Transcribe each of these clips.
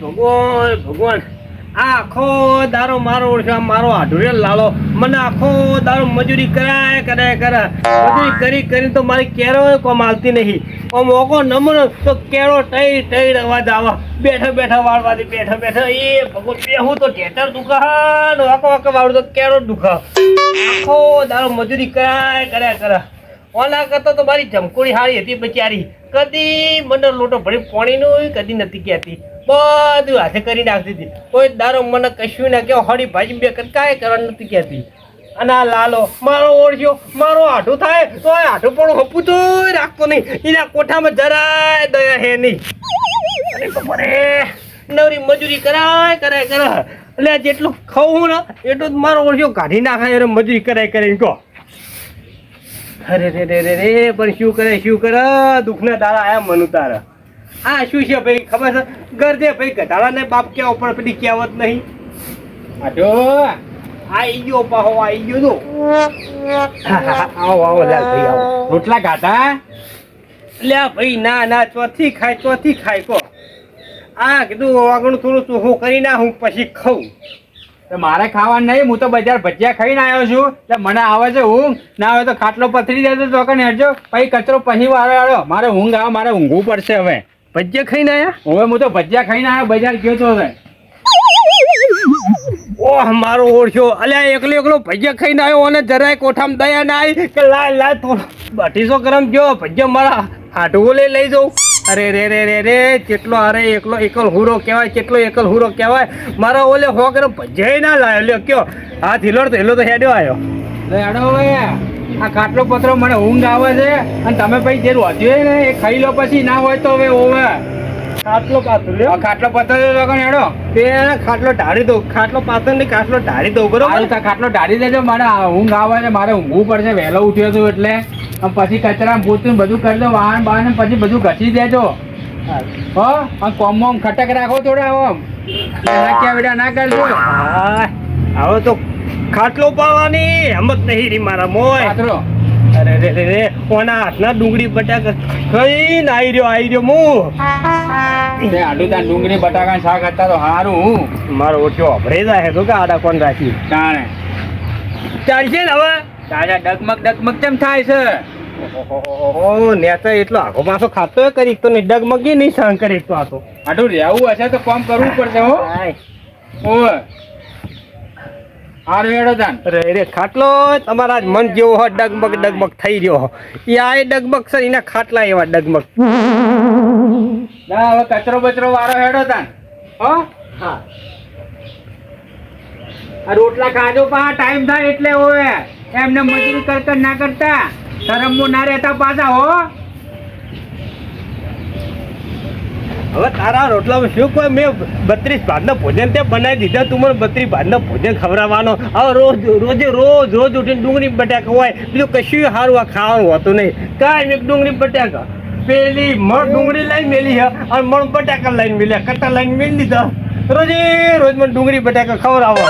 ભગવાન ભગવાન આખો દારો મારો ઓળખા મારો આઢુરે લાલો મને આખો દારો મજૂરી કરાય મજૂરી કરી તો મારી કેરો કોમ આવતી નહીં મોકો નમૂનો તો કેરો ટઈ અવાજ આવા બેઠા વાળવાથી બેઠા એ ભગવાન બેહું તો ઢેટર દુખા વાકો વાળું તો કેરો દુખા આખો દારો મજૂરી કરાય ઓલા કરતો તો મારી જમકોડી હારી હતી બચારી કદી મને લોટો ભરી પાણીનું કદી નથી કહેતી બધું હાથે કરી નાખતી હતી કોઈ દારો મને કશું ના કહો હળી ભાજી બે કાંઈ કરવાનું નથી કહેતી અને આ લાલો મારો ઓળખ્યો મારો આઢું થાય તો આઢું પણ હપું તો રાખતો નહીં એના કોઠામાં જરાય દયા હે નહીં નવરી મજૂરી કરાય એટલે જેટલું ખાવું ને એટલું જ મારો ઓળખ્યો કાઢી નાખાય એટલે મજૂરી કરાય કહો અરે રે પણ શું કરે દુઃખના દાડા આયા મન ઉતારે આ શું છે ભાઈ ખબર છે ગરજે ભાઈ ઘટાડા ને બાપ ક્યાં ઉપર પેલી કહેવત નહીં આટો આઈ ગયો પાહો આઈ ગયો તો આવો લાલ ભાઈ આવો રોટલા ગાતા લ્યા ભાઈ ના ચોથી ખાય કો આ કીધું વાગણું થોડું ચોખ્ખું કરી ના હું પછી ખાઉં મારે ખાવા નહીં હું તો બજાર ભજીયા ખાઈને આવ્યો છું એટલે મને આવે છે ઊંઘ ના આવે તો ખાટલો પથરી દેજો તો કને હેડજો પછી કચરો પછી વાળો મારે ઊંઘ આવે મારે ઊંઘવું પડશે હવે ભજીયા ખાઈને આવ્યા હવે હું તો ભજીયા ખાઈને આવ્યો બજાર ગયો તો હવે ઓહ મારો ઓળખ્યો અલ્યા એકલો ભજીયા ખાઈને આવ્યો અને જરાય કોઠામાં દયા ના આવી કે લાય થોડો 200 ગ્રામ ગયો ભજીયા મારા હાટવો લઈ જાઉં અરે રે કેટલો અરે એકલ હુરો કહેવાય મારા ઓલે 100 ગ્રામ ભજીયા ના લાયો લ્યો કયો હાથ હિલો તો હેડ્યો આવ્યો હેડો હવે આ ખાટલો પતરો મને ઊંઘ આવે છે અને તમે પછી જે રોધ્યો ને એ ખાઈ લો પછી ના હોય તો હવે ઓવે ખાટલો પાથરો ખાટલો પતરો હેડો તે ખાટલો ઢાળી દઉં ખાટલો પાથર ને ખાટલો ઢાળી દઉં બરોબર ખાટલો ઢાળી દેજો મારે ઊંઘ આવે છે મારે ઊંઘવું પડશે વહેલો ઉઠ્યો છું એટલે પછી કચરા પૂછતું બધું કરી દો વાહન બાહન પછી બધું ઘસી દેજો હો કોમ ખટક રાખો થોડા આમ બેડા ના કરજો હવે તો ખાટલો પાવાની હિંમત નહીં રી મારા મોય અરે રે કોના હાથના ડુંગળી બટાકા ખાઈને આવી રહ્યો હું આડું ત્યાં ડુંગળી બટાકા શાક હતા તો સારું મારો ઓછો અભરે જાય તો કે આડા કોણ રાખી ચાલે ચાલશે ને હવે તાજા ડગમગ કેમ થાય છે ઓહો નેતા એટલો આખો માસો ખાતો કરી તો નહીં ડગમગી નહીં સહન કરી તો આ તો આટલું રહેવું હશે તો કામ કરવું પડશે હો ઓય હાર વેડો તાન રે ખાટલો તમારા મન જેવો હો ડગમગ થઈ રહ્યો હો આ ડગમગ છે એના ખાટલા એવા ડગમગ ના હવે કચરો બચરો વાળો હેડો તાન હો હા આ રોટલા ખાજો પા ટાઈમ થાય એટલે હોય એમને મજૂરી કરતા ના કરતા શરમમાં ના રહેતા પાછા હો હવે તારા રોટલામાં શું કોઈ મેં 32 ભાતના ભોજન તે બનાવી દીધા તું મને 32 ભાતના ભોજન ખવડાવવાનો હવે રોજ ઉઠીને ડુંગળી બટાકા હોય બીજું કશું સારું આ ખાવાનું હોતું નહીં કાંઈ મેં ડુંગળી બટાકા પેલી મણ ડુંગળી લઈને મેલી અને મણ બટાકા લઈને મેલ્યા કટ્ટા લઈને મેલી દીધા રોજ મને ડુંગળી બટાકા ખવડાવો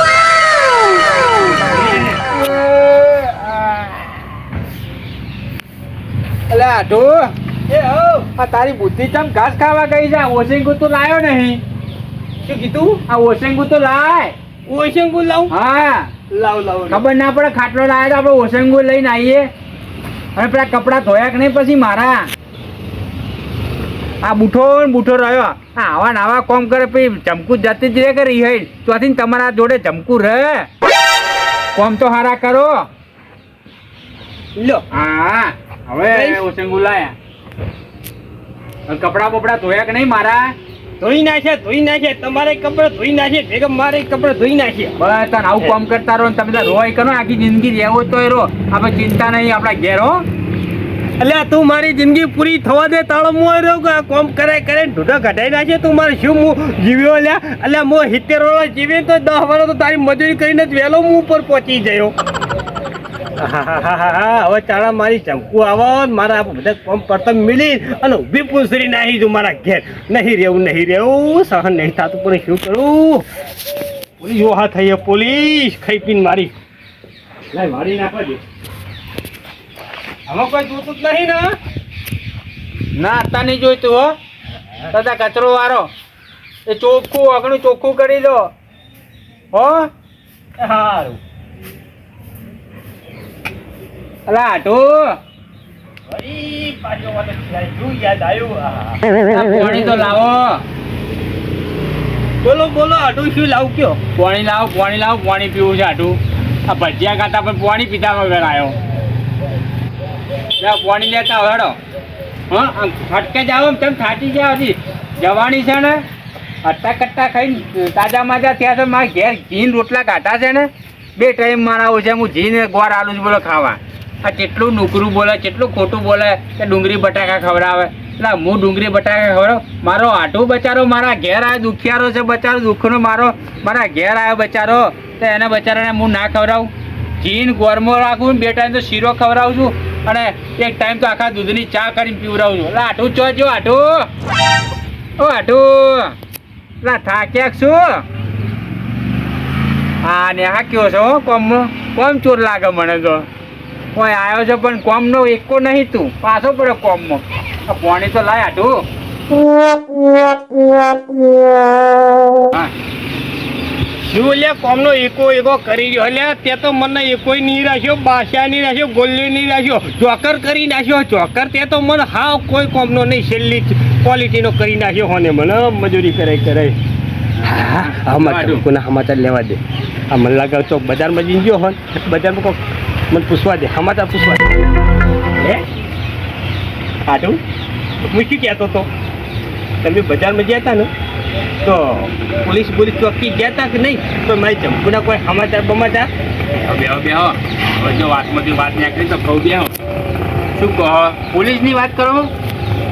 અલે આટો આ તારી બુદ્ધિ ચમ ઘાસ ખાવા ગઈ છે ઓશેંગુ તો લાયો નહીં શું કીધું આ ઓશેંગુ તો લાય ઓશેંગુ લાવું હા લાવ ખબર ના પડે ખાટલો લાવે તો આપણે ઓશેંગુ લઈને આવીએ અને પેલા કપડાં ધોયા કે નહીં પછી મારા આ બૂઠો રહ્યો આવા ને આવા કોમ કરે પછી ચમકું જતી જ રે કે રહી હોય ત્યાંથી તમારા જોડે ચમકું રહે કોમ તો હારા કરો લો હા હવે ઓશેંગુ લાયા કપડા બપડા ધોયા કે નહીં મારા ધોઈ નાખે તમારે કપડા ધોઈ નાખે ભેગા મારે કપડા ધોઈ નાખે બસ તને આવું કામ કરતા રહો તમે રોય કરો આખી જિંદગી રહેવો તો રો આપણે ચિંતા નહીં આપણા ઘેર હો એટલે તું મારી જિંદગી પૂરી થવા દે તાળો મો રહ્યો કે કોમ કરે ઢૂઢા ઘટાઈ નાખે તું મારે શું હું જીવ્યો લ્યા એટલે મો 70 વર્ષ જીવે તો 10 વર્ષ તો તારી મજૂરી કરીને જ વહેલો હું ઉપર પહોંચી ગયો હવે તારા મારી ચમકુ આવો મારા બધા કોમ પડતા મિલી અને ઊભી પૂછરી નાખી છું મારા ઘેર નહીં રહેવું સહન નહીં થતું પણ શું કરું પોલીસ ઓહા થઈ પોલીસ ખાઈ પીને મારી નાખવા દે આમાં કોઈ જોતું જ નહીં ને ના અત્યારે નહીં જોઈતું હો તથા કચરો વાળો એ ચોખ્ખું અગણું ચોખ્ખું કરી દો હો. સારું. અલા આટુ વળી પાછો મને શું યાદ આવ્યું? પાણી તો લાવો. બોલો બોલો આટું શું લાવું કયો? પાણી લાવો પાણી પીવું છે આટુ. આ ભજીયા ખાતા પણ પાણી પીતા વગર આવ્યો. પાણી લેતા હોય હેડો. હા આમ ફટકે જાઓ તેમ થાકી ગયા હજી જવાની છે ને. અટ્ટા કટ્ટા ખાઈને તાજા માજા થયા છે. મારા ઘેર ઘીન રોટલા કાઢા છે ને 2 ટાઈમ મારા છે. હું ઘીને ગોળ આલું છું બોલો ખાવા. આ કેટલું નુકરું બોલે કેટલું ખોટું બોલે કે ડુંગળી બટાકા ખવડાવે. એટલે હું ડુંગળી બટાકા ખવડાવ. મારો આટું બચારો મારા ઘેર આવ્યો દુખિયારો છે બચારો દુઃખનો મારા ઘેર આવ્યો બચારો. તો એને બચારાને હું ના ખવડાવું. ઘીન ગોળમાં રાખું 2 ટાઈમ તો શીરો ખવડાવું છું અને 1 ટાઈમ તો આખા દૂધની ચા કરીને પીવડાવું છું. એટલે આટું ચોજો આટું ઓ આટું એટલે થાક્યા શું? હા ને હા કયો છો કોમ ચોર લાગે મને તો. કોઈ આવ્યો છે પણ કોમનો એકો નહીં તું પાછો પડે કોમમાં. આ પાણી તો લાય આટું. હા શું લે કોમનો એકો કરી રહ્યો? લે તે તો મને એકોય નહીં રાખ્યો, બાદશાહ નહીં રાખ્યો, ગોલ્લી નહીં રાખ્યો, ચોકર કરી નાખ્યો. ચોકર તે તો મને હાવ કોઈ કોમનો નહીં છેલ્લી ક્વોલિટીનો કરી નાખ્યો. હોને મને મજૂરી કરે. સમાચાર લેવા દે. આ મને લાગે ચોક બજારમાં જઈને ગયો હોય બજારમાં કોક મને પૂછવા દે સમાચાર પૂછવા દે. હે આટું હું શું કહેતો હતો? તમે બજારમાં ગયા હતા ને તો પોલીસ ચોકી ગયા હતા કે નહીં? તો મારી ચંપુના કોઈ સમાચાર બમાચાર? બેહો જો વાતમાંથી વાત નીકળી તો કહું બેહો. શું કહો પોલીસની વાત કરો?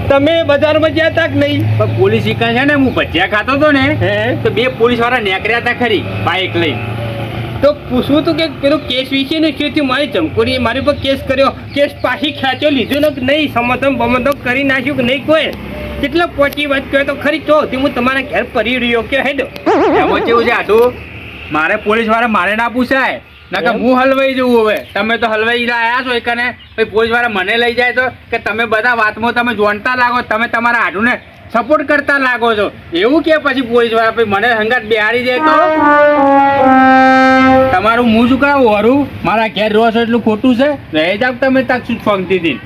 તમે બજારમાં ગયા હતા કે નહીં? પણ પોલીસ શીખે છે ને હું ભજીયા ખાતો હતો ને તો 2 પોલીસવાળા નીકળ્યા હતા ખરી બાઇક લઈ. તો પૂછવું હતું કે પેલો કેસ વિશે ને શું થયું? મારી ચમકોડીએ મારી પર કેસ કર્યો. કેસ પાછી ખેંચ્યો લીધો ને કે નહીં? સમતમ બમતો કરી નાખ્યું કે નહીં? કોઈ કેટલા પહોંચી વાત કહે તો ખરી તો હું તમારા ઘેર પરી રહ્યો કે હેડો એમાં કેવું છે આટું? મારે પોલીસવાળા મારે ના પૂછાય ના કે હું હલવાઈ જવું. હવે તમે તો હલવાઈ આવ્યા છો એકને પછી પોલીસવાળા મને લઈ જાય તો કે તમે બધા વાતમાં તમે જોણતા લાગો, તમે તમારા આટુને સપોર્ટ કરતા લાગો છો એવું કે પછી પોલીસવાળા પછી મને હંગાત બેહાડી દે તો તમારું હું શું કરાવું? હરું મારા ઘેર રહો છો એટલું ખોટું છે? રહી જાવ તમે તક શું ફંગતી.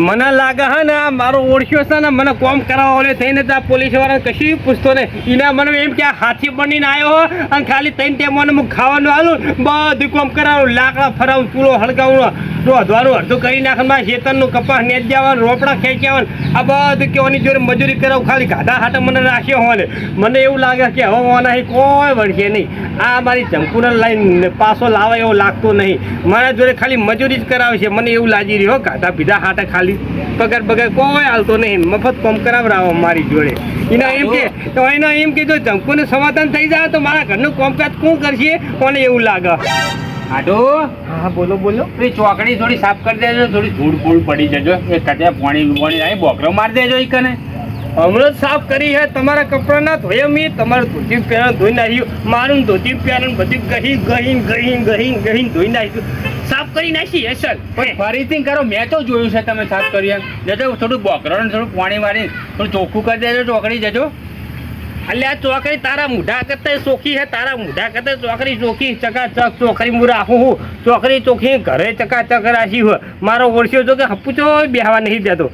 મને લાગે હે ને મારો ઓળખ્યો છે ને મને કોમ કરાવવા થઈને તો પોલીસ વાળા કશું પૂછતો ને એના મને એમ કે આ હાથી બનીને આવ્યો અને ખાલી 3 ટાઈમ મને હું ખાવાનું આલું બધું કોમ કરાવું, લાકડા ફરાવું, ચૂલો હળગાવું, રોધવાનું અડધું કરી નાખવાનું, મારા ખેતરનું કપાસ નેચ જવાનું, રોપડા ખેંચી આવવાનું, આ બધું કેવાની જોડે મજૂરી કરાવું. ખાલી ગાધા હાટે મને રાખ્યો હોય ને મને એવું લાગે કે હવે નહીં કોઈ વળશે નહીં. આ મારી ચંકુને લઈને પાછો લાવે એવું લાગતું નહીં. મારા જોડે ખાલી મજૂરી જ કરાવે છે. મને એવું લાગી રહ્યો ગાધા પીધા હાટે ખાલી પગાર કોઈ હાલતો નહીં. મફત કોમ કરાવરાવો મારી જોડે. એના એમ કે તો એનો એમ કે જો ચંકુને સમાધાન થઈ જાય તો મારા ઘરનું કોમકાજ કોણ કરશે? કોને એવું લાગે? આટો હા બોલો બોલો. ચોકડી થોડી સાફ કરી દેજો, થોડી ધૂળ ફૂળ પડી જજો. એ કચરા પાણી આવી બોકરો મારી દેજો એ કને. હમણાં સાફ કરી છે. તમારા કપડાં ના ધોયા મેં, તમારું ધોતી પહેરણ ધોઈ નાખ્યું, મારું ધોતી પહેરણ બધું ગહીને ધોઈ નાખ્યું, સાફ કરી નાખી હે સર. પણ ફરીથી કરો. મેં તો જોયું છે તમે સાફ કરી એમ. જજો થોડું બોકરો ને થોડું પાણી મારી થોડું ચોખ્ખું કરી દેજો ચોકડી જજો. એટલે આ ચોકડી તારા મૂઢા કરતા ચોખ્ખી છે. તારા મૂઢા કરતા ચોકડી ચોખ્ખી ચકાચક ચોકડી હું રાખું હું. ચોકડી ચોખ્ખી ઘરે ચકાચક રાખી હોય. મારો ઓળખ્યો તો કે હપુચો બેહવા નહીં દેતો.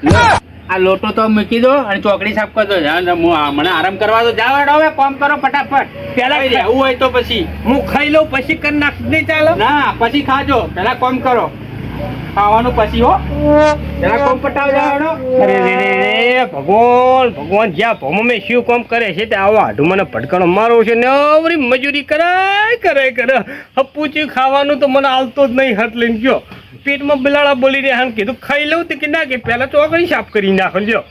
આ લોટો તો મૂકી દો અને ચોકડી સાફ કરી દો. મને આરામ કરવા દો. જાવ હવે કોમ કરો ફટાફટ. પેલા રહેવું હોય તો પછી હું ખાઈ લઉં પછી કરી નાખ. નહીં ચાલો ના પછી ખાજો. પેલા કોમ કરો ખાવાનું પછી હો. પેલા કોમ પટાવ જવાનો. અરે રે ભગવાન જ્યાં ભમો મેં શું કામ કરે છે તે આવો હાડું મને ભટકાણો મારો છે ને અવરી મજૂરી કરે હપુચી ખાવાનું તો મને આવતો જ નહીં. હાથ લઈને ગયો પેટમાં બિલાડા બોલી રહ્યા ને કીધું ખાઈ લઉં તો કે ના કે પહેલા ચોકડી સાફ કરી નાખો. લ્યો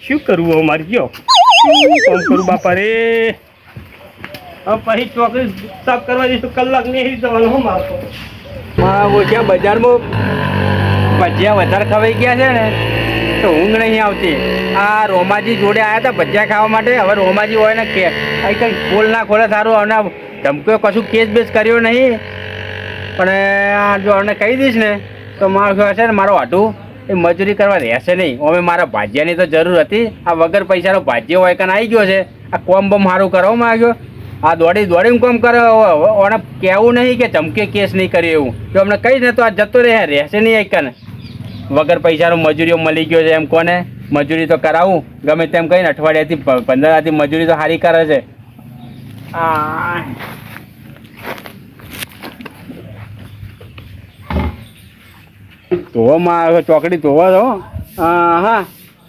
શું કરવું હવે મારે? ગયો શું કામ કરું બાપા રે? હવે પછી ચોકડી સાફ કરવા જઈશ તો કલાક નહીં જવાનું. હું મારતો મારા ઓછા બજારમાં ભજીયા વધારે ખવાઈ ગયા છે ને તો ઊંઘ નહીં આવતી. આ રોમાજી જોડે આવ્યા હતા ભજીયા ખાવા માટે. હવે રોમાજી હોય ને કે કંઈ બોલ ના ખોલે સારું. અને ધમકીઓ કશું કેસ બેસ કર્યો નહીં. પણ જો અમને કહી દઈશ ને તો મારું હશે ને મારો હાટું એ મજૂરી કરવા રહેશે નહીં. હવે મારા ભાજિયાની તો જરૂર હતી. આ વગર પૈસાનો ભાજ્ય હોય કાને આવી ગયો છે. આ કોમ બમ સારું કરવા માંગ્યો, આ દોડીને કોમ કરે. ઓને કહેવું નહીં કે ચમકે કેસ નહીં કરે એવું. જો અમને કહીશ ને તો આ જતો રહેશે નહીં એક ને. વગર પૈસાનો મજૂરીઓ મળી ગયો છે એમ કોને મજૂરી તો કરાવું ગમે તેમ કહીને અઠવાડિયાથી 15 મજૂરી તો સારી કરે છે. ધોવામાં ચોકડી ધોવા દો. હા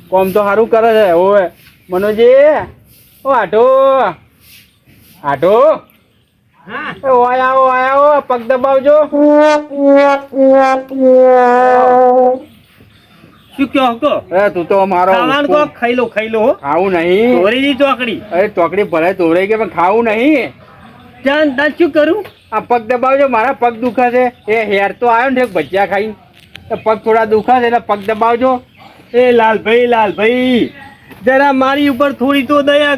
કોમ તો સારું કરે છે. ઓવે મનોજી, ઓ આટો આવો પગ દબાવજો. શું કહો કહો? અરે તું તો મારો ખાવાનું કહો, ખાઈ લો હો. ખાવું નહીં. તોરીની ચોકડી. અરે ચોકડી ભલે તોરાઈ ગઈ પણ ખાવું નહીં. ચાલ તાર શું કરું? આ પગ દબાવજો, મારા પગ દુખે છે. એ હેર તો આવ્યો ને ભજીયા ખાઈ, પગ થોડા દુખે છે એટલે પગ દબાવજો. એ લાલભાઈ જરા મારી ઉપર થોડી તો દયા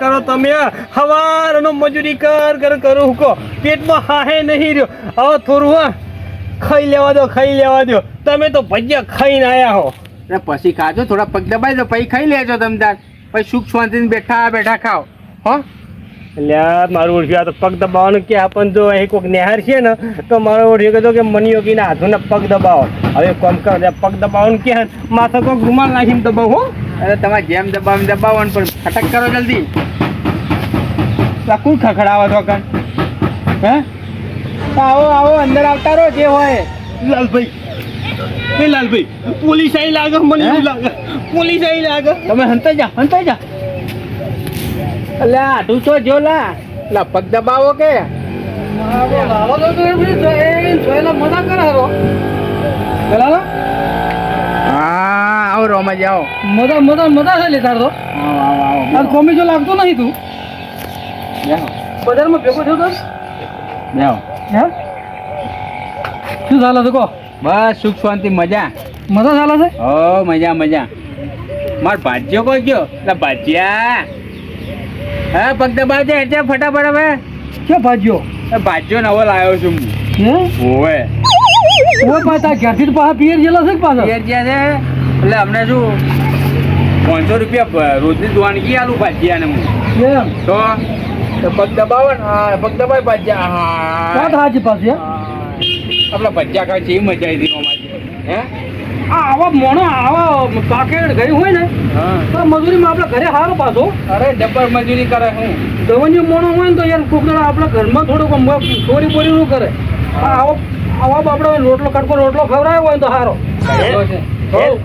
કરો. તમે હવારનો મજૂરી કરો કહો, પેટમાં હાહે નહીં રહ્યો. હવે થોડું ખાઈ લેવા દો. તમે તો ભજીયા ખાઈને આયા હો. એટલે પછી ખાજો, થોડા પગ દબાઈ દો પછી ખાઈ લેજો તમે તાર. પછી સુખ શાંતિથી બેઠા ખાઓ. હો એટલે મારું ઓળખ્યું આ તો પગ દબાવવાનું કે આપણ જો અહીં કોઈક નેહાર છે ને તો મારો ઓળખ્યો કહેતો કે મનીયોગીના હાથોને પગ દબાવો. હવે કોમ કરો પગ દબાવવાનું કે માથે કોઈક રૂમાલ નાખીને દબાવો. અરે તમારે જેમ દબાવો ને પણ ખટક કરો જલ્દી. કોણ ખખડાવો છો કાન? હે આવો અંદર આવતા રહો જે હોય. લાલભાઈ પોલીસ આવી લાગે, મને એવું લાગે પોલીસ આવી લાગે. તમે હંતાઈ જા. અલ્યા આટું તો જો લા પગ દબાવો કે હા આવો રોમા જાઓ. મજા છે લેતા તો આવો કોમી જો લાગતો નહીં તું બજારમાં ભેગો થયો તો હે શું ચાલે છે કહો? બસ સુખ શાંતિ મજા ચાલે છે. ઓ મજા માર ભાજ્યો કોઈ ગયો એટલે ભાજ્યા. હા પગ દબાવજે એટલે ફટાફટ. હવે ક્યાં ભાજ્યો? ભાજ્યો નવો લાવ્યો છું હું. પાછા ઘરથી તો પાછા પિયર જેલા છે પાછા પિયર જ્યાં છે એટલે અમને શું 500 રૂપિયા રોજની વાનગી આલું ભાજ્યા ને હું એમ તો પગ દબાવો ને. પગ દબાવી ભાજ્યા. હા હાજી પાસે આપણા ભજીયા ખાય છે એ મજા આવી હતી. હે આવા મોણો આવા પાકેટ ગઈ હોય ને તો મજૂરીમાં આપણે ઘરે હારો પાછો. અરે ડબ્બર મજૂરી કરે હું. દવાની મોણો હોય ને તો યાર કોક આપણા ઘરમાં થોડુંક ચોરી બોરી નું કરે. આવા આપણે રોટલો ખવડાવ્યો હોય તો સારો.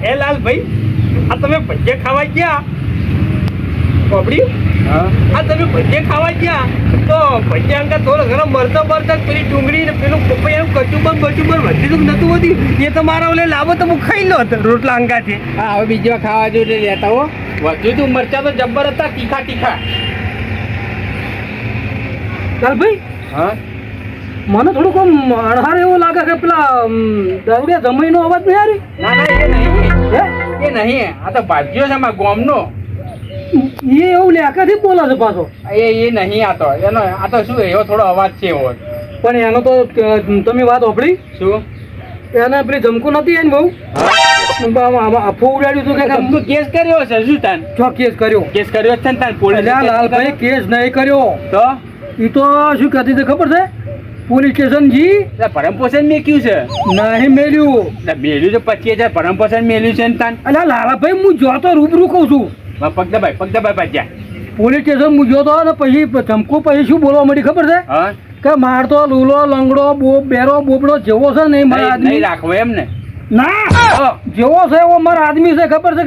એ લાલભાઈ આ તમે ભજીયા ખાવા ગયા પબડી? આ તમે ભજીયા ખાવા ગયા તો ભજીયા અંગા થોડો ઘણો મરચો પેલી ડુંગળી ને પેલું પપૈયાનું કચુંબર વધી તો નતું વધ્યું. એ તો મારા ઓલે લાવો તો હું ખાઈ લો રોટલા અંગાથી. હા હવે બીજી વાર ખાવા જોઈએ લેતા હો. વધુ તું મરચા તો જબ્બર હતા, તીખા. લાલભાઈ હા મને થોડુંક આમ અણહાર એવું લાગે કે પેલા દારૂડિયા જમાઈનો અવાજ નહીં હારી? ના એ નહીં. આ તો ભાજ્યો છે અમારા ગામનો. એ એવું લેકાથી બોલે છે પાછો. એ નહીં. આ તો શું એવો થોડો અવાજ છે એવો. પણ એનો તો તમે વાત સાંભળી? શું એને પેલી ધમકું નથી એને બહુ અફો ઉડાડ્યું હતું કે તું કેસ કર્યો છે? શું તાન છો કેસ કર્યો છે ને તાન પોલીસ? લાલભાઈ કેસ નહીં કર્યો તો એ તો શું કહેતી હતી ખબર છે? પોલીસ સ્ટેશન જી ભરણ પોષણ મેક્યું છે. નહીં મેલ્યું મેલ્યું તો 25,000 ભરણ પોષણ મેલ્યું છે ને તાન. અલ્યા લાલાભાઈ હું જોતો રૂબરૂ કહું છું. પગ દબાઈ ભાજ્યા. પોલીસ સ્ટેશન હું જોતો ને પછી ધમકો પછી શું બોલવા મળી ખબર છે? હા કે મારતો લૂલો લંગડો બેરો બોબડો જેવો છે ને મારા આદમી રાખવો એમ ને? ના જેવો છે એવો મારા આદમી છે. ખબર છે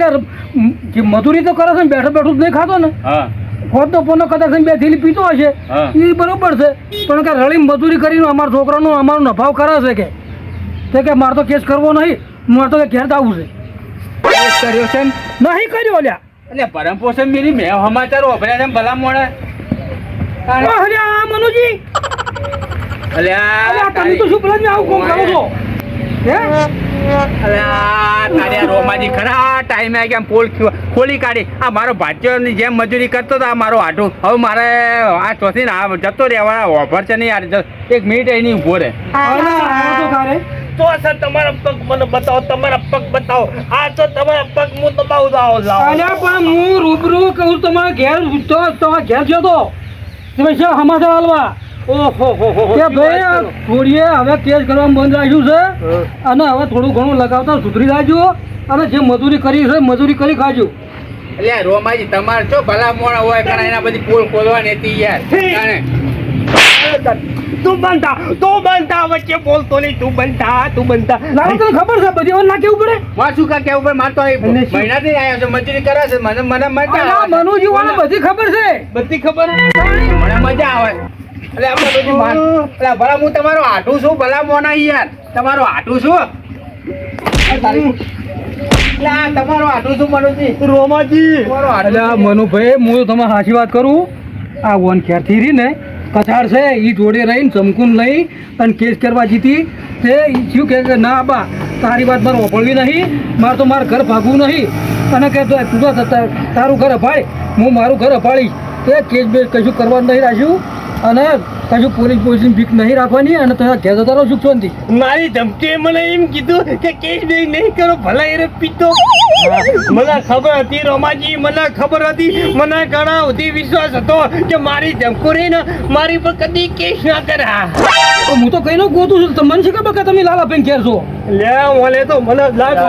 કે મજૂરી તો કરે છે ને બેઠું જ નહીં ખાતો ને. હા ખોટ તો પોનો કદાચ બે થેલી પીતો હશે એ બરોબર છે પણ કે રળી મજૂરી કરીને અમારા છોકરાનો અમારો નફાવ કરે છે કે મારે તો કેસ કરવો નહીં, મારે તો ઘેર આવવું છે. કર્યો છે નહીં કર્યો લ્યા. એટલે ભરણ પોષણ મેલી મેં સમાચાર વાપર્યા છે ભલા મોડે. મનુજી અલ્યા તમે તો શું પેલા આવું કોમ કરો છો? હે અલા, તારી આ રોમાજી ખરા ટાઈમે આવી ગયા પોલ ખોલી કાઢી. આ મારો ભાજ્યોની જેમ મજૂરી કરતો હતો આ મારો આટું. હવે મારે આ ચોથી ને આ જતો રહેવાના ઓફર છે નહીં યાર. એક મિનિટ એની ઉભો રહે. તો સર તમારા પગ મને બતાવો, તમારા પગ બતાવો. આ તો તમારા પગ હું દબાવું લાવો લાવો. અલ્યા પણ હું રૂબરૂ કહું તમારા ઘેર તો તમારા ઘેર ગયો તો તમે શું સમાચાર હાલવા ઓહો હો હો કે ભાઈ થોડીએ હવે કેસ કરવામાં બંધ રાખ્યું છે અને હવે થોડું ઘણું લગાવતા સુધરી જાજો અને જે મજૂરી કરી છે મજૂરી કરી ખાજો. એટલે રોમાજી તમારે જો ભલા મોણા હોય કારણ એના બધી પોલ ખોલવાની હતી યાર. જાણે. તું બનતા વચ્ચે બોલતો નહીં. તું બનતા લાવો તને ખબર છે બધી વાત ના કેવું પડે માં શું કા કેવું પડે? મારે તો અહીં મહિનાથી આવ્યો છે મજૂરી કરે છે. મને મને મજા અલ્યા આવે. મનુજી વાળા બધી ખબર છે. બધી ખબર મને મજા આવે. એટલે આપણે બધું માન એટલે ભલા હું તમારો આટું છું ભલા મોના યાર. તમારો આટું છું. એટલે આ તમારો આટું છું મનુજી. રોમાજી તમારો આટું અલ્યા છું. મનુભાઈ હું તમારે સાચી વાત કરું આ વન ક્યારથી રહી ને કથાર છે એ જોડે રહીને ચમકુન લઈ અને કેસ કરવા જીતી તે ઈ થયું કે ના બા તારી વાત મારે ઓપળવી નહીં, મારે તો મારું ઘર ભાગવું નહીં અને કે તું તો તારું ઘર અપાય હું મારું ઘર અપાડીશ. તે કેસ બેસ કશું કરવાનું નહીં રાખ્યું અને કશું પોલીસની ભીખ નહીં રાખવાની અને તમે ઘેર જતા રહો સુખ શાંતિ. મારી ધમકીએ મને એમ કીધું કે કેસ બે નહીં કરો ભલા એ પીતો. મને ખબર હતી રોમાજી, મને ખબર હતી. મને ઘણા સુધી વિશ્વાસ હતો કે મારી ધમકોરી ને મારી પર કદી કેસ ના કરે. તો હું તો કઈ નો ગોતું છું તમને છે ખબર કે તમે લાલા ભાઈ ઘેર છો. લે ઓલે તો મને લાગો.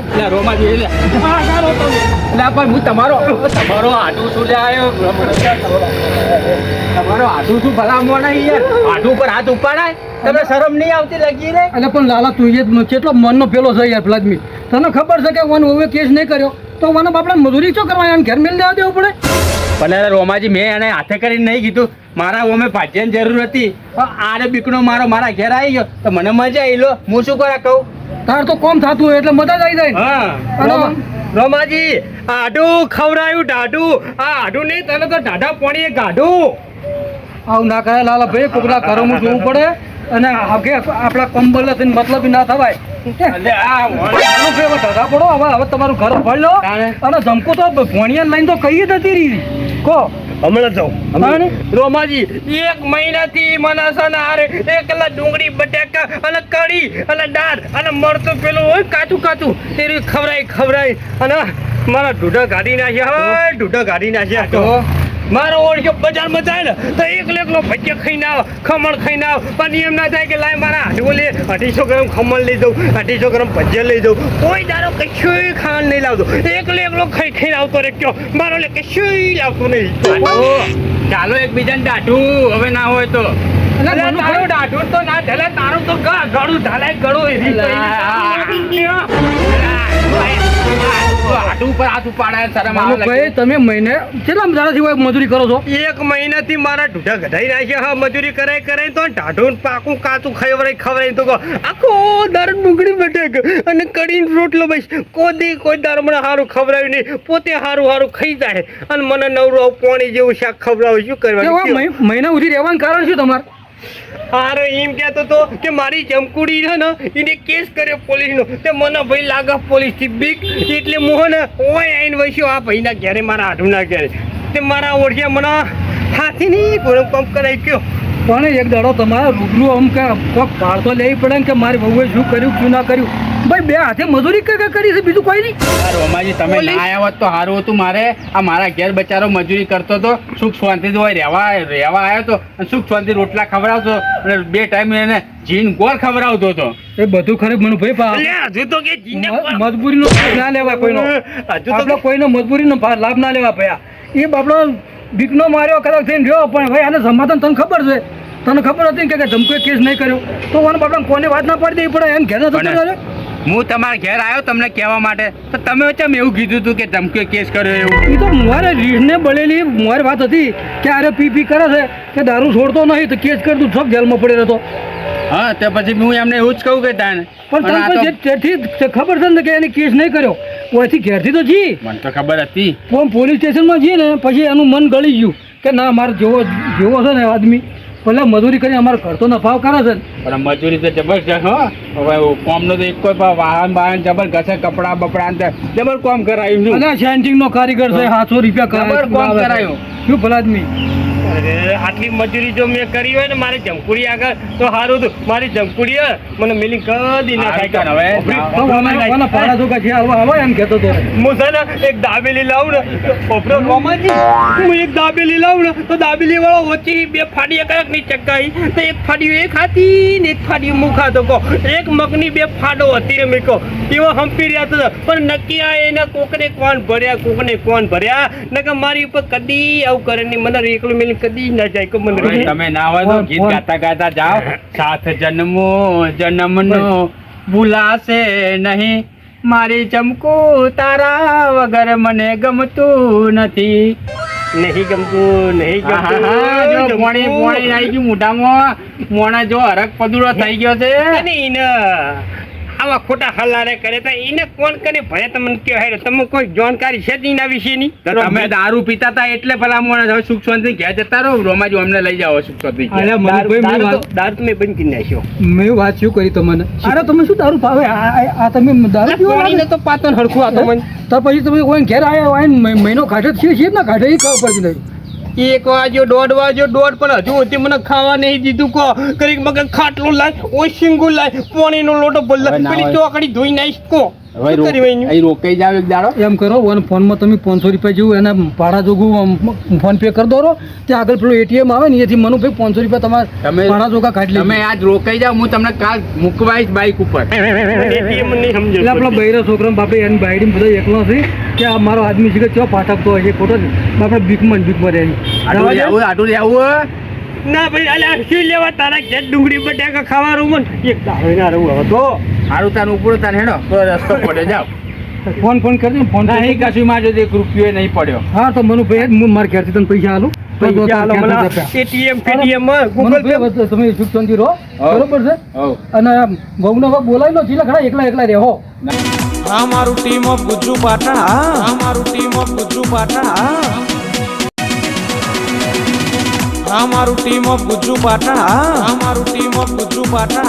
એટલે રોમાજી એટલે હા સારો તમે એટલે પણ હું તમારો આટું છું લે આવ્યો. તમારો આટું છું ભલા મોના યાર. આટું પર હાથ ઉપાડાય તમે શરમ નહીં આવતી લગી રે. એટલે પણ લાલા તું એ કેટલો મનનો પેલો છે યાર પ્લાઝમી. તને ખબર છે કે વન હવે કેસ નહીં કર્યો તો મને બાપડા મજૂરી શું કરવા એને ઘેર મેળ દેવા દેવું પડે. પણ રોમાજી મેં એને હાથે કરીને નહીં કીધું. મારા ઓમે ભાજ્યાની જરૂર હતી. આને બીકણો મારા ઘેર આવી ગયો તો મને મજા આવી લો. હું શું કરા કહું? તાર તો કોમ થતું હોય એટલે મજા જ આવી જાય ને. હા રોમાજી આડું ખવડાયું ઢાઢું. આ આડું નહીં તને તો ઢાઢા પાણીએ ગાઢું. આવું ના કરે લાલા ભાઈ કોકના ઘરોમાં જોવું પડે અને આગે આપણા કંબલ મતલબ ના થવાય. એટલે આ ધધા પડો હવે તમારું ઘર ભળ લો અને ધમકો તો ભોણિયા લઈને તો કઈ જ હતી રહી કહો હમણાં જાઉં હા ને? રોમાજી 1 મહિનાથી મને છે ને હારે એકલા ડુંગળી બટાકા અને કઢી અને દાળ અને મરચું પેલું હોય કાચું એ ખવડાય અને મારા ઢૂઢા કાઢી નાખ્યા. હવે ઢૂઢા કાઢી નાખ્યા તો મારો ઓળખ્યો બજારમાં જાય ને તો એકલો ભજીયા ખાઈને આવ, ખમણ ખાઈને આવ. પણ એમ ના થાય કે લાય મારા હાડવો લે 250 ગ્રામ ખમણ લઈ દઉં, 250 ગ્રામ ભજીયા લઈ દઉં. કોઈ દારો કશું ખાવાનું નહીં લાવતો. એકલો ખાઈને આવતો રે કયો મારો લે કશું લાવતો નહીં. ચાલો એકબીજાને દાઢું હવે ના હોય તો. અરે તારું દાઢું તો ના ઢલે, તારું તો ગળું ઢાલાય ગળું એવી આટું પર હાથ ઉપાડાય શરમ આવે ભાઈ તમે મહિને કેટલા દાડાથી હોય મજૂરી કરો છો? 1 મહિનાથી મારા ઢૂઢા ગઢાઈ નાખ્યા. હા મજૂરી કરાય તો ઢાઢું પાકું કાચું ખવડાય તો આખો દાર ડુંગળી બટેક અને કઢીને રોટલો બસ કોઈ દાર મને સારું ખવડાવ્યું નહીં. પોતે સારું ખાઈ જાય અને મને નવરું પાણી જેવું શાક ખવડાવું. શું કરવાનું? મહિના સુધી રહેવાનું કારણ શું તમારે? હારો એમ કહેતો હતો કે મારી જમકુડી છે ને એને કેસ કર્યો પોલીસનો. તે મને ભાઈ લાગે પોલીસથી બીક એટલે હું ને ઓય આઈને વસ્યો આ ભાઈના ઘેરે મારા હાડુના ઘેરે. તે મારા ઓળખ્યા મને હાથી નહીં પંપ કરાવી ગયો. પણ એક દાડો તમારે રૂબરૂ આમ કે કોક ભાર તો લેવી પડે ને કે મારી વહુએ શું કર્યું શું ના કર્યું. ભાઈ બે હાથે મજૂરી કરી છે બીજું કોઈ નહીં. રોમાજી તમે ના આવ્યા હોત તો સારું હતું. મારે આ મારા ઘેર બચારો મજૂરી કરતો હતો, સુખ શાંતિ હોય રહેવા આવ્યો હતો, સુખ શાંતિ રોટલા ખવડાવતો અને 2 ટાઈમ એને જીન ગોળ ખવડાવતો હતો. એ બધું ખરે મને ભાઈ હજુ તો કે મજબૂરીનો લાભ ના લેવા કોઈનો. આપણે કોઈનો મજબૂરીનો લાભ ના લેવા ભયા. એ બાપડો બીકનો માર્યો કદાચ થઈને રહ્યો પણ ભાઈ આને સમાધાન તને ખબર છે. તને ખબર હતી કે ધમકોએ કેસ નહીં કર્યો તો મને બાપડા કોને વાત ના પડી દેવી પડે એમ ઘેર હું તમારા ઘેર આવ્યો તમને કહેવા માટે તો તમે કેમ એવું કીધું હતું કે ધમકીએ કેસ કર્યો એવું? એ તો મારે રીઢને બળેલી મારી વાત હતી કે અરે પી કરે છે કે દારૂ છોડતો નહીં તો કેસ કરી તું સબ જેલમાં પડેલો હતો. હા તો પછી હું એમને એવું જ કહું કે તાને પણ તને તેથી ખબર છે ને કે એને કેસ નહીં કર્યો ઓયથી ઘેરથી તો જી મને તો ખબર હતી. પોલીસ સ્ટેશનમાં જઈએ ને પછી એનું મન ગળી ગયું કે ના મારે જેવો છે ને આદમી પેલા મજૂરી કરીને અમારો ઘર તો નફાવ કરે છે ને. પણ મજૂરી તો જબરજસ્ત હો. હવે કોમનો તો એક કોઈ વાહન બાહન જબરજસ્ત કપડા બપડા ને જબર કોમ કરાયું છું. અને સેન્ટિંગ નો કારીગર છે 700 રૂપિયા જબર કોમ કરાયું. શું ભલા આદમી. અરે આટલી મજૂરી જો મેં કરી હોય ને મારી જમકુડી આગળ તો સારું હતું. મારી જમકુડી મને મિલિંગ કદી ના થાય. હવે તો ઓના ભાડા જોગા છે હવે એમ કહેતો તો. હું છે ને એક દાબેલી લાવું ને ઓપરો રોમાજી હું એક દાબેલી લાવું ને તો દાબેલી વાળો ઓછી બે ફાડી કડક ની ચકાઈ તો એક ફાડી એ ખાતી ને એક ફાડી હું ખાતો કહો એક મગની બે ફાડો હતી મેં કહો એવો હંપી રહ્યા હતા પણ નક્કી આ એના કોકને કોણ ભર્યા ને કે મારી ઉપર કદી આવું કરે નહીં મને એકલું મિલી કદી ના જાય કે મને હવે તમે ના હોય તો ગીત ગાતા ગાતા જાઓ. સાથ જન્મો જન્મનો ભૂલાશે નહીં મારી ચમકુ તારા વગર મને ગમતું નથી. નહીં ગમતું જો પોણી પોણી આવી ગયું મોઢામાં મોણા જો હરક પદુડો થઈ ગયો છે. નહીં ને આવા ખોટા હલ્લારે કરે તો એને કોણ કરે ભરે તમને કહેવાય તમે કોઈ જાણકારી છે જ નહીં એના વિશેની. તમે દારૂ પીતા હતા એટલે પેલા મોણા હવે સુખ શાંતિ ઘેર જતા રહો. રોમાજી અમને લઈ જાઓ સુખ શાંતિ ઘેર. અલ્યા મનુભાઈ દારૂ તો મેં બંધ કરી નાખ્યો. મેં વાત શું કરી તમને. અરે તમે શું દારૂ પાવે આ તમે દારૂ પીવો પાણીને તો પાતન હરખું આ તો મને તો પછી તમે કોઈ ઘેર આવ્યા હોય ને મહિનો કાઢે છે ના કાઢે એ ખબર પડતી નહીં. 1 વાગ્યો 1:30 વાગ્યો 1:30 પણ હજુ સુધી મને ખાવા નહીં દીધું કો કરીક મગર ખાટલો લાય ઓશિંગુ લાય પાણીનો લોટો બોલ હવે ના પેલી હોય. ચોકડી ધોઈ નાઈશ કો હવે શું કરી વઈનું? અહીં રોકાઈ જાવ એક દાડો. એમ કરો અને ફોનમાં તમે 500 રૂપિયા જેવું એના ભાડા જોગું ફોન પે કરી દો ત્યાં આગળ પેલું એટીએમ આવે ને એથી મનુભાઈ 500 રૂપિયા તમારે તમે ભાડા જોગા કાઢી તમે લે. આજ રોકાઈ જાવ હું તમને કાલ મૂકવાઈશ બાઈક ઉપર. ATM નહીં સમજો એટલે આપણા બૈરા છોકરા બાપે એની બાયડી બધા એકલો છે કે આ મારો આદમી છે કે ચો પાઠકતો હોય છે ખોટો છે આપણે બીકમાં રહે આટલું જાવું ના ભાઈ અલ્યા શું લેવા તારા ઘેર ડુંગળી બટાકા ખાવાનું મન એક દાડો ના રહું હવે તો સારું તાર ઉપર તાર હેડો તો રસ્તો પડે જાવ. ફોન કરી દે ફોન નહીં કશું માં જો એક રૂપિયો નહીં પડ્યો. હા તો મનુભાઈ હું મારા ઘેરથી તને પૈસા આલું પૈસા આલો મને ATM Paytm Google pay Manubhai તમે સુખ શાંતિ રહો હવ. બરોબર છે હવ. અને વહુનો વહુ બોલાવી લો ચીલા ખરા એકલા રહેવો. અમારું ટીમ ઓફ ગુજ્જુ પાટણ અમારું ટીમ ઓફ ગુજ્જુ પાટણ અમારું ટીમ ઓફ ગુજ્જુ પાટણ અમારું ટીમ ઓફ ગુજ્જુ પાટણ